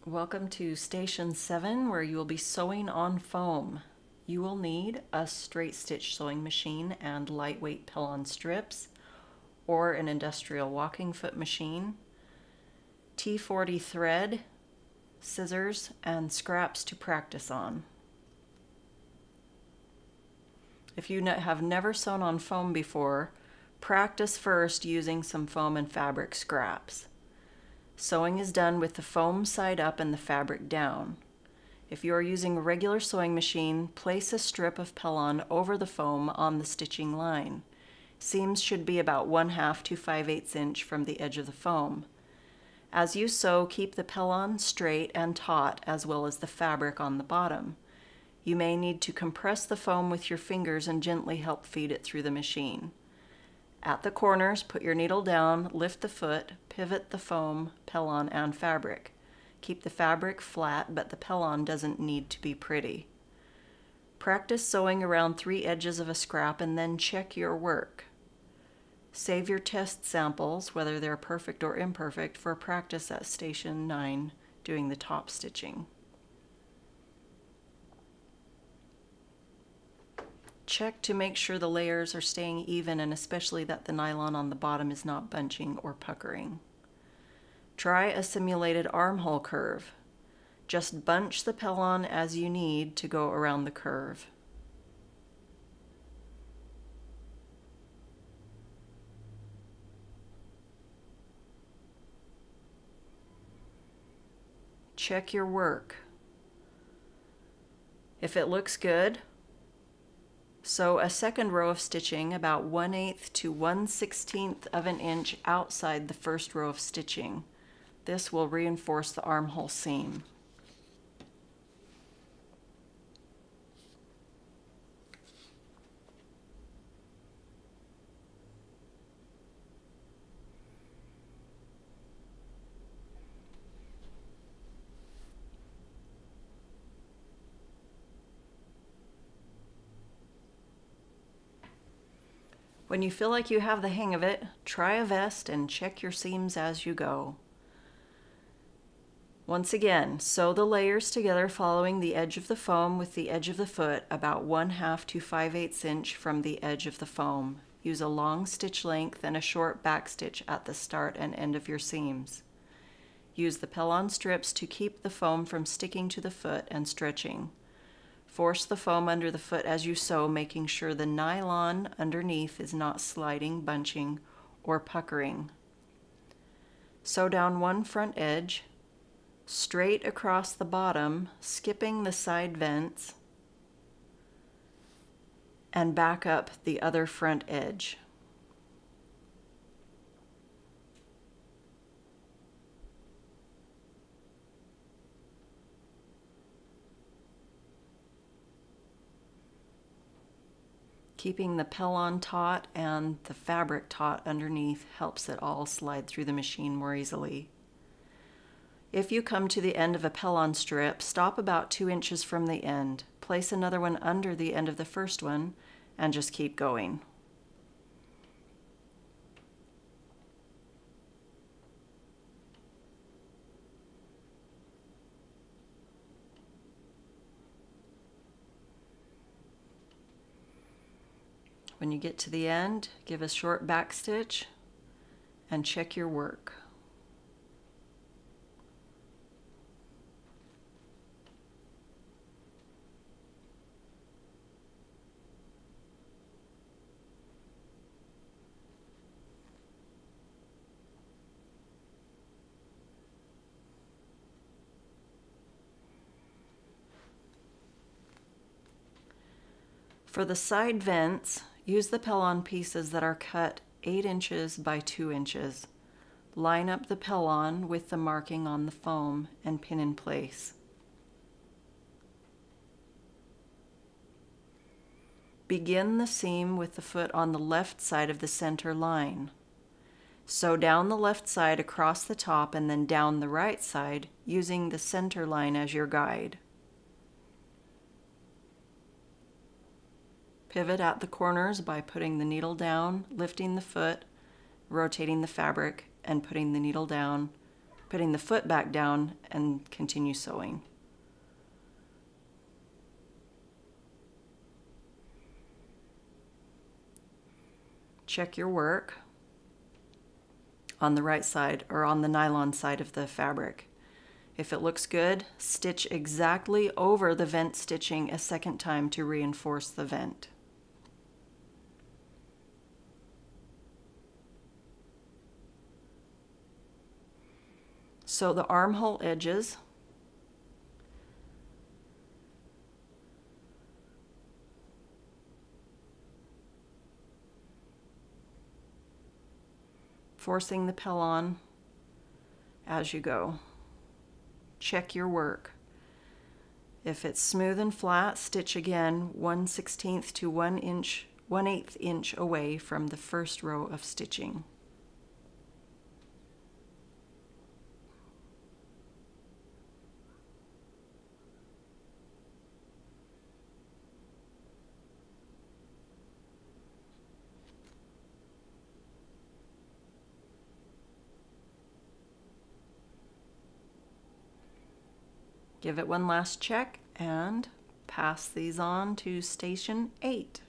Welcome to Station 7, where you will be sewing on foam. You will need a straight stitch sewing machine and lightweight Pellon strips, or an industrial walking foot machine, T40 thread, scissors, and scraps to practice on. If you have never sewn on foam before, practice first using some foam and fabric scraps. Sewing is done with the foam side up and the fabric down. If you are using a regular sewing machine, place a strip of Pellon over the foam on the stitching line. Seams should be about 1/2 to 5/8 inch from the edge of the foam. As you sew, keep the Pellon straight and taut, as well as the fabric on the bottom. You may need to compress the foam with your fingers and gently help feed it through the machine. At the corners, put your needle down, lift the foot, pivot the foam, Pellon, and fabric. Keep the fabric flat, but the Pellon doesn't need to be pretty. Practice sewing around 3 edges of a scrap and then check your work. Save your test samples, whether they're perfect or imperfect, for practice at Station 9 doing the top stitching. Check to make sure the layers are staying even, and especially that the nylon on the bottom is not bunching or puckering. Try a simulated armhole curve. Just bunch the Pellon as you need to go around the curve. Check your work. If it looks good, sew a second row of stitching about 1/8 to 1/16 of an inch outside the first row of stitching. This will reinforce the armhole seam. When you feel like you have the hang of it, try a vest and check your seams as you go. Once again, sew the layers together following the edge of the foam with the edge of the foot about 1/2 to 5/8 inch from the edge of the foam. Use a long stitch length and a short back stitch at the start and end of your seams. Use the Pellon strips to keep the foam from sticking to the foot and stretching. Force the foam under the foot as you sew, making sure the nylon underneath is not sliding, bunching, or puckering. Sew down one front edge, straight across the bottom, skipping the side vents, and back up the other front edge. Keeping the Pellon taut and the fabric taut underneath helps it all slide through the machine more easily. If you come to the end of a Pellon strip, stop about 2 inches from the end. Place another one under the end of the first one and just keep going. When you get to the end, give a short back stitch and check your work. For the side vents, use the Pellon pieces that are cut 8 inches by 2 inches. Line up the Pellon with the marking on the foam and pin in place. Begin the seam with the foot on the left side of the center line. Sew down the left side across the top and then down the right side, using the center line as your guide. Pivot at the corners by putting the needle down, lifting the foot, rotating the fabric, and putting the needle down, putting the foot back down and continue sewing. Check your work on the right side or on the nylon side of the fabric. If it looks good, stitch exactly over the vent stitching a second time to reinforce the vent. Sew the armhole edges. Forcing the pellon as you go. Check your work. If it's smooth and flat, stitch again 1/16 to 1/8 inch away from the first row of stitching. Give it one last check and pass these on to station 8.